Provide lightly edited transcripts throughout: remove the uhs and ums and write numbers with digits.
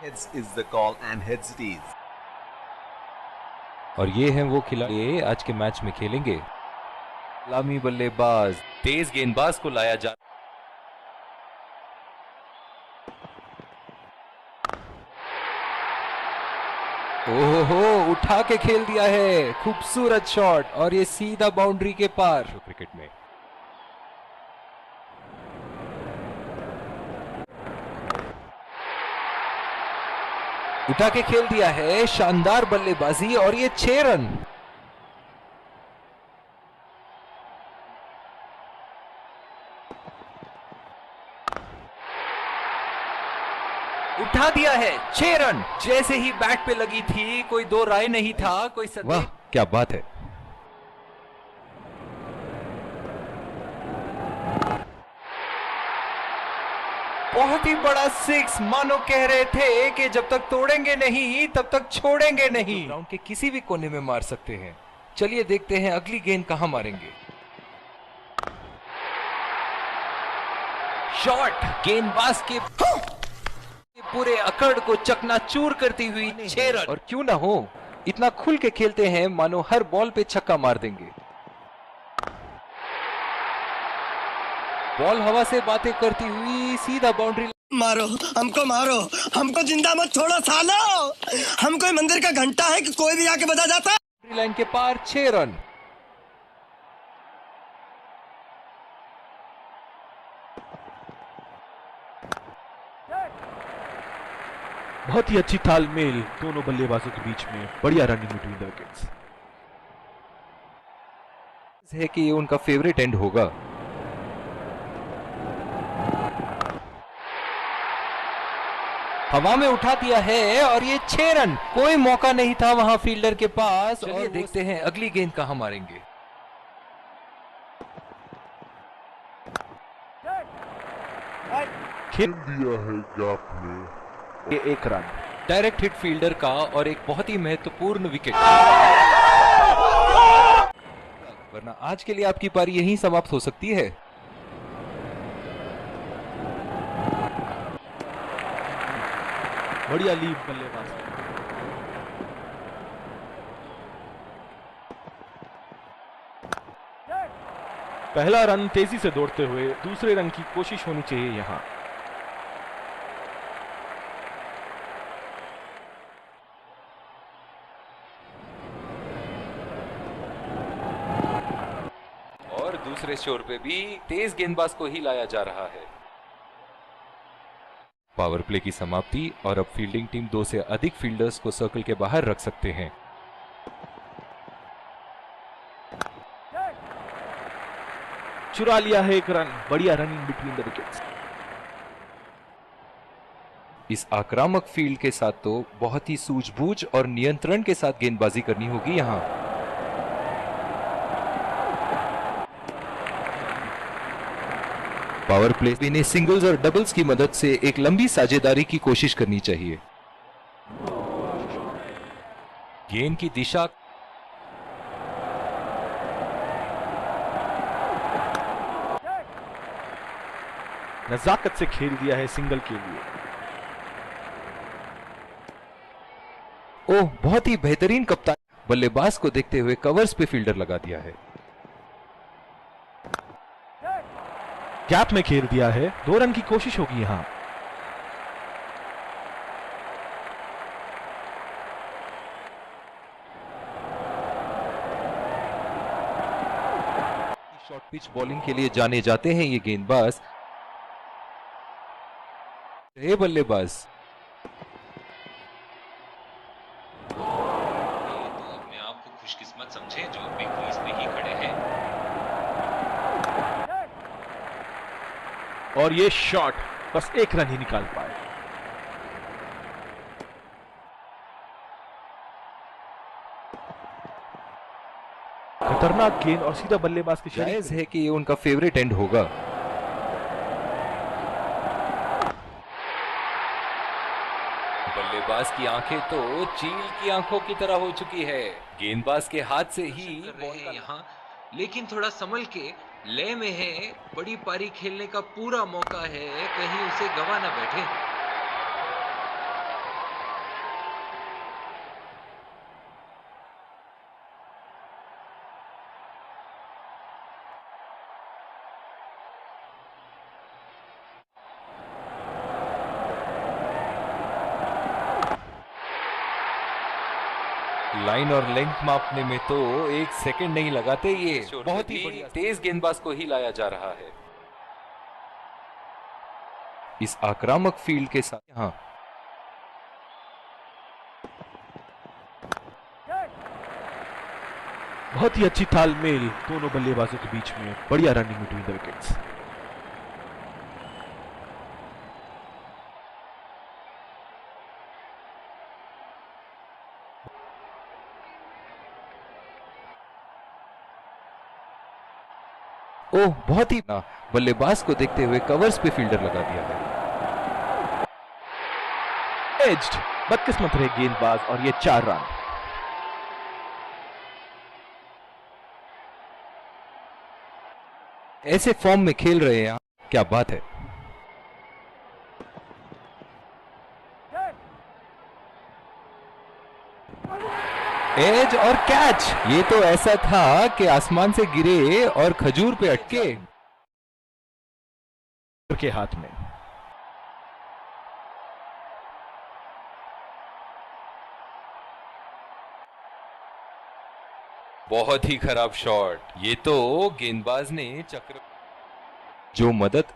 Heads is the call and heads it is. और ये हैं वो खिलाड़ी आज के मैच में खेलेंगे। सलामी बल्लेबाज, तेज गेंदबाज को लाया जा ओहो, उठा के खेल दिया है, खूबसूरत शॉट और ये सीधा बाउंड्री के पार। क्रिकेट में उठा के खेल दिया है, शानदार बल्लेबाजी और ये 6 रन। उठा दिया है, 6 रन। जैसे ही बैट पे लगी थी, कोई दो राय नहीं था, कोई वाह क्या बात है। बहुत ही बड़ा 6, मानो कह रहे थे कि जब तक तोड़ेंगे नहीं तब तक छोड़ेंगे नहीं। ग्राउंड के किसी भी कोने में मार सकते हैं। चलिए देखते हैं अगली गेंद कहां मारेंगे। शॉट, गेंदबाज के पूरे अकड़ को चकनाचूर करती हुई 6 रन। और क्यों ना हो, इतना खुल के खेलते हैं मानो हर बॉल पे छक्का मार देंगे। बॉल हवा से बातें करती हुई सीधा बाउंड्री। मारो हमको जिंदा मत छोड़ो सालो। हम कोई मंदिर का घंटा है कि कोई भी आके बजा जाता। बाउंड्री लाइन के पार 6 रन। बहुत ही अच्छी तालमेल दोनों बल्लेबाजों के बीच में, बढ़िया रनिंग बिटवीन द विकेट्स। है कि ये उनका फेवरेट एंड होगा। हवा में उठा दिया है और ये 6 रन। कोई मौका नहीं था वहां फील्डर के पास। और देखते हैं अगली गेंद कहां मारेंगे। खेल दिया है गैप में, ये 1 रन। डायरेक्ट हिट फील्डर का और एक बहुत ही महत्वपूर्ण विकेट। वरना आज के लिए आपकी पारी यहीं समाप्त हो सकती है। बढ़िया लीड बल्लेबाज। पहला रन तेजी से दौड़ते हुए दूसरे रन की कोशिश होनी चाहिए यहां। और दूसरे छोर पे भी तेज गेंदबाज को ही लाया जा रहा है। पावर प्ले की समाप्ति और अब फील्डिंग टीम 2 से अधिक फील्डर्स को सर्कल के बाहर रख सकते हैं। चुरा लिया है 1 रन, बढ़िया रनिंग बिटवीन द विकेट्स। इस आक्रामक फील्ड के साथ तो बहुत ही सूझबूझ और नियंत्रण के साथ गेंदबाजी करनी होगी यहां। पावर प्ले में इन्हें सिंगल्स और डबल्स की मदद से एक लंबी साझेदारी की कोशिश करनी चाहिए। गेंद की दिशा नजाकत से खेल दिया है सिंगल के लिए। ओह, बहुत ही बेहतरीन कप्तान। बल्लेबाज को देखते हुए कवर्स पे फील्डर लगा दिया है। गैप में खेल दिया है, 2 रन की कोशिश होगी यहां। शॉर्ट पिच बॉलिंग के लिए जाने जाते हैं ये गेंदबाज। हे बल्लेबाज, तो अपने आप को खुशकिस्मत समझे जो अपने क्रीज में ही खड़े हैं। और ये शॉट बस 1 रन ही निकाल पाए। खतरनाक गेंद और सीधा बल्लेबाज के शरीर। जायज है कि ये उनका फेवरेट एंड होगा। बल्लेबाज की आंखें तो चील की आंखों की तरह हो चुकी है। गेंदबाज के हाथ से ही बॉल का यहाँ, लेकिन थोड़ा संभल के, लय में है। बड़ी पारी खेलने का पूरा मौका है, कहीं उसे गवा ना बैठे। लाइन और लेंथ मापने में तो 1 सेकंड नहीं लगाते ये। बहुत ही तेज गेंदबाज को ही लाया जा रहा है इस आक्रामक फील्ड के साथ। यहाँ बहुत ही अच्छी तालमेल दोनों बल्लेबाजों के बीच में, बढ़िया रनिंग बिटवीन द विकेट्स। ओह, बहुत ही ना बल्लेबाज को देखते हुए कवर्स पे फील्डर लगा दिया है। एज्ड, बदकिस्मत रहे गेंदबाज और ये 4 रन। ऐसे फॉर्म में खेल रहे हैं, क्या बात है। एज और कैच, ये तो ऐसा था कि आसमान से गिरे और खजूर पे अटके के हाथ में। बहुत ही खराब शॉट, ये तो गेंदबाज ने चक्र जो मदद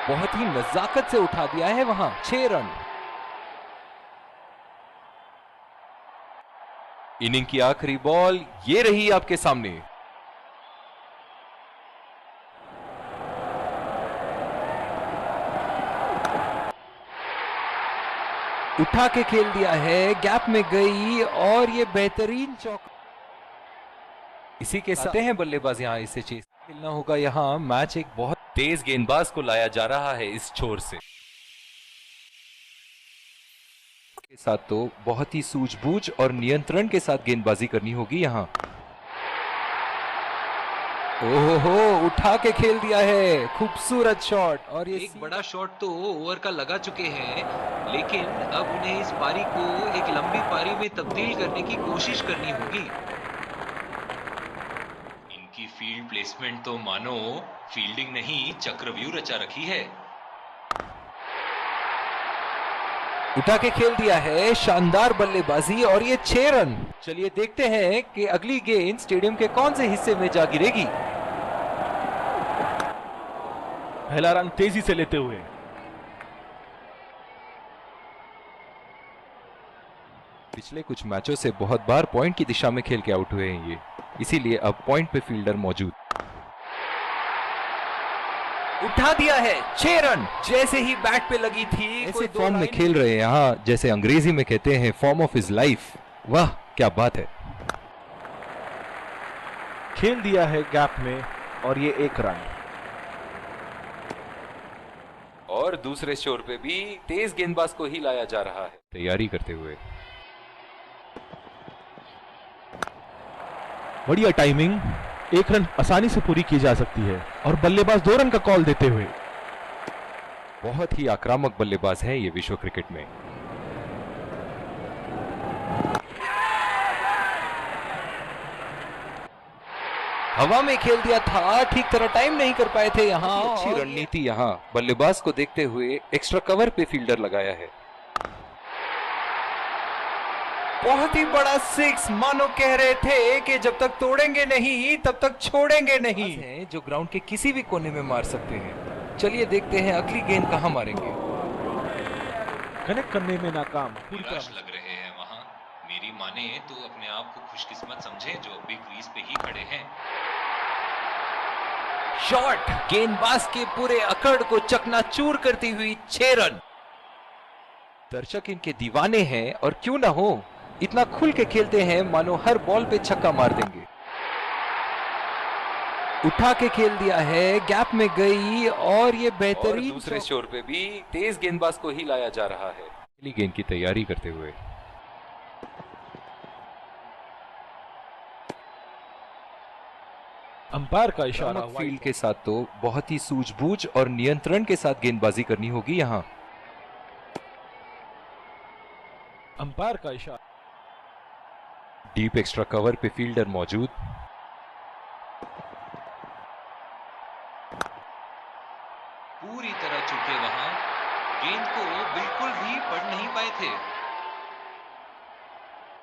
बहुत ही नजाकत से उठा दिया है वहां। 6 रन। इनिंग की आखिरी बॉल ये रही आपके सामने। उठा के खेल दिया है, गैप में गई और ये बेहतरीन चौका। इसी के साथ हैं बल्लेबाज यहाँ, इसे चेस खेलना होगा। यहाँ मैच एक बहुत तेज गेंदबाज को लाया जा रहा है इस छोर से। के साथ तो बहुत ही सूझबूझ और नियंत्रण के साथ गेंदबाजी करनी होगी यहाँ। ओहो, उठा के खेल दिया है, खूबसूरत शॉट। और ये एक बड़ा शॉट तो ओवर का लगा चुके हैं, लेकिन अब उन्हें इस पारी को एक लंबी पारी में तब्दील करने की कोशिश करनी होगी। इनकी फील्ड प्लेसमेंट तो मानो फील्डिंग नहीं चक्रव्यूह रचा रखी है। उठा के खेल दिया है, शानदार बल्लेबाजी और ये 6 रन। चलिए देखते हैं कि अगली गेंद स्टेडियम के कौन से हिस्से में जा गिरेगी। पहला रन तेजी से लेते हुए। पिछले कुछ मैचों से बहुत बार पॉइंट की दिशा में खेल के आउट हुए हैं ये, इसीलिए अब पॉइंट पे फील्डर मौजूद। उठा दिया है, 6 रन। जैसे ही बैट पे लगी थी, ऐसे फॉर्म में खेल रहे हैं यहाँ, जैसे अंग्रेजी में कहते हैं फॉर्म ऑफ हिज लाइफ। वाह, क्या बात है। खेल दिया है गैप में और ये 1 रन। और दूसरे छोर पे भी तेज गेंदबाज को ही लाया जा रहा है तैयारी करते हुए। बढ़िया टाइमिंग, 1 रन आसानी से पूरी की जा सकती है और बल्लेबाज 2 रन का कॉल देते हुए। बहुत ही आक्रामक बल्लेबाज है ये विश्व क्रिकेट में। हवा में खेल दिया था, ठीक तरह टाइम नहीं कर पाए थे यहाँ। अच्छी रणनीति यहाँ, बल्लेबाज को देखते हुए एक्स्ट्रा कवर पे फील्डर लगाया है। बहुत ही बड़ा 6, मानो कह रहे थे कि जब तक तोड़ेंगे नहीं तब तक छोड़ेंगे नहीं। हैं जो ग्राउंड के किसी भी कोने में मार सकते हैं। चलिए देखते हैं अगली गेंद कहां मारेंगे। कनेक्ट करने में नाकाम। निराश लग रहे हैं वहां। मेरी माने तो अपने आप को खुशकिस्मत समझे जो अभी क्रीज पे ही खड़े हैं। शॉट, गेंदबाज के पूरे अकड़ को चकनाचूर करती हुई 6 रन। दर्शक इनके दीवाने हैं और क्यों ना हो, इतना खुल के खेलते हैं मानो हर बॉल पे छक्का मार देंगे। उठा के खेल दिया है, गैप में गई और ये बेहतरीन। दूसरे छोर पे भी तेज गेंदबाज को ही लाया जा रहा है पहली गेंद की तैयारी करते हुए। अंपायर का इशारा। फील्ड के साथ तो बहुत ही सूझबूझ और नियंत्रण के साथ गेंदबाजी करनी होगी यहाँ। अंपायर का इशारा। डीप एक्स्ट्रा कवर पे फील्डर मौजूद। पूरी तरह चुके वहां।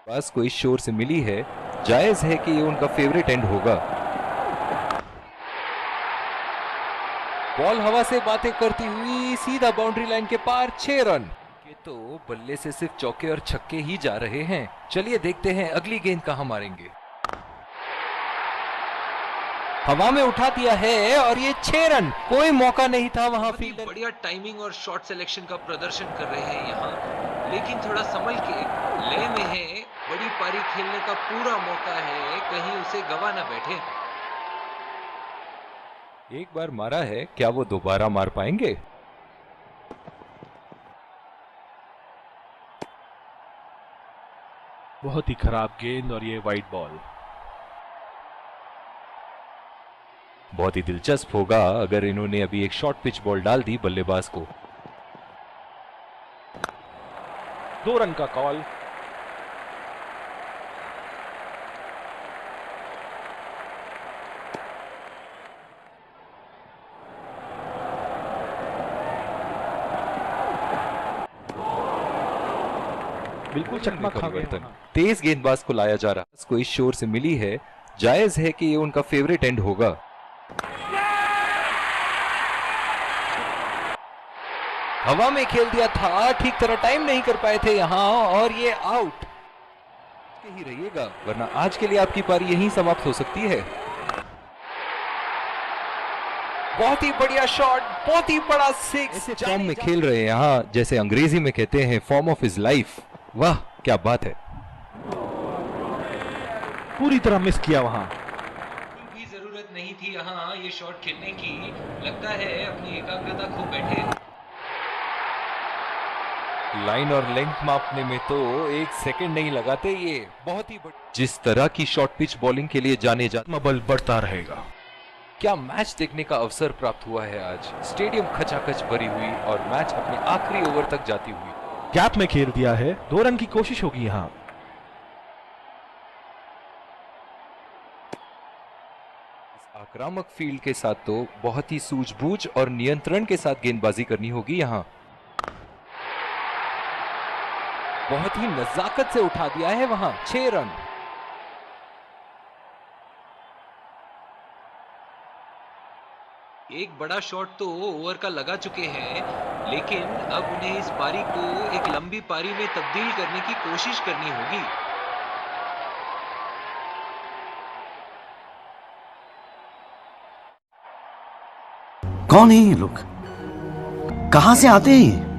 बस कोई शोर से मिली है, जायज है कि ये उनका फेवरेट एंड होगा। बॉल हवा से बातें करती हुई सीधा बाउंड्री लाइन के पार, 6 रन। ये तो बल्ले से सिर्फ चौके और छक्के ही जा रहे हैं। चलिए देखते हैं अगली गेंद कहां मारेंगे। हवा में उठा दिया है और ये 6 रन। कोई मौका नहीं था वहां फील्डर। बढ़िया टाइमिंग और शॉट सिलेक्शन का प्रदर्शन कर रहे हैं यहाँ, लेकिन थोड़ा संभल के, ले में है, बड़ी पारी खेलने का पूरा मौका है, कहीं उसे गवा ना बैठे। एक बार मारा है, क्या वो दोबारा मार पाएंगे? बहुत ही खराब गेंद और ये वाइड बॉल। बहुत ही दिलचस्प होगा अगर इन्होंने अभी एक शॉर्ट पिच बॉल डाल दी बल्लेबाज को। 2 रन का कॉल। बिल्कुल चकमा खा गए। तेज गेंदबाज को लाया जा रहा, कोई शोर से मिली है, जायज है कि ये उनका फेवरेट एंड होगा। हवा में खेल दिया था, ठीक तरह टाइम नहीं कर पाए थे यहां और ये आउट। ही रहिएगा वरना आज के लिए आपकी पारी यहीं समाप्त हो सकती है। बहुत ही बढ़िया शॉट, बहुत ही बड़ा सिक्स। फॉर्म में खेल रहे हैं यहाँ, जैसे अंग्रेजी में कहते हैं फॉर्म ऑफ हिज लाइफ। वाह क्या बात है। पूरी तरह मिस किया वहां। भी जरूरत नहीं थी यहाँ ये शॉट खेलने की, लगता है अपनी एकाग्रता खो बैठे। लाइन और लेंथ मापने में तो 1 सेकंड नहीं लगाते ये। बहुत ही जिस तरह की शॉर्ट पिच बॉलिंग के लिए जाने जाते, बल बढ़ता रहेगा। क्या मैच देखने का अवसर प्राप्त हुआ है आज। स्टेडियम खचाखच भरी हुई और मैच अपने आखिरी ओवर तक जाती हुई। गैप में खेल दिया है, 2 रन की कोशिश होगी यहां। इस आक्रामक फील्ड के साथ तो बहुत ही सूझबूझ और नियंत्रण के साथ गेंदबाजी करनी होगी यहां। बहुत ही नजाकत से उठा दिया है वहां, 6 रन। एक बड़ा शॉट तो ओवर का लगा चुके हैं, लेकिन अब उन्हें इस पारी को एक लंबी पारी में तब्दील करने की कोशिश करनी होगी। कौन है ये लोग? कहां से आते हैं ये?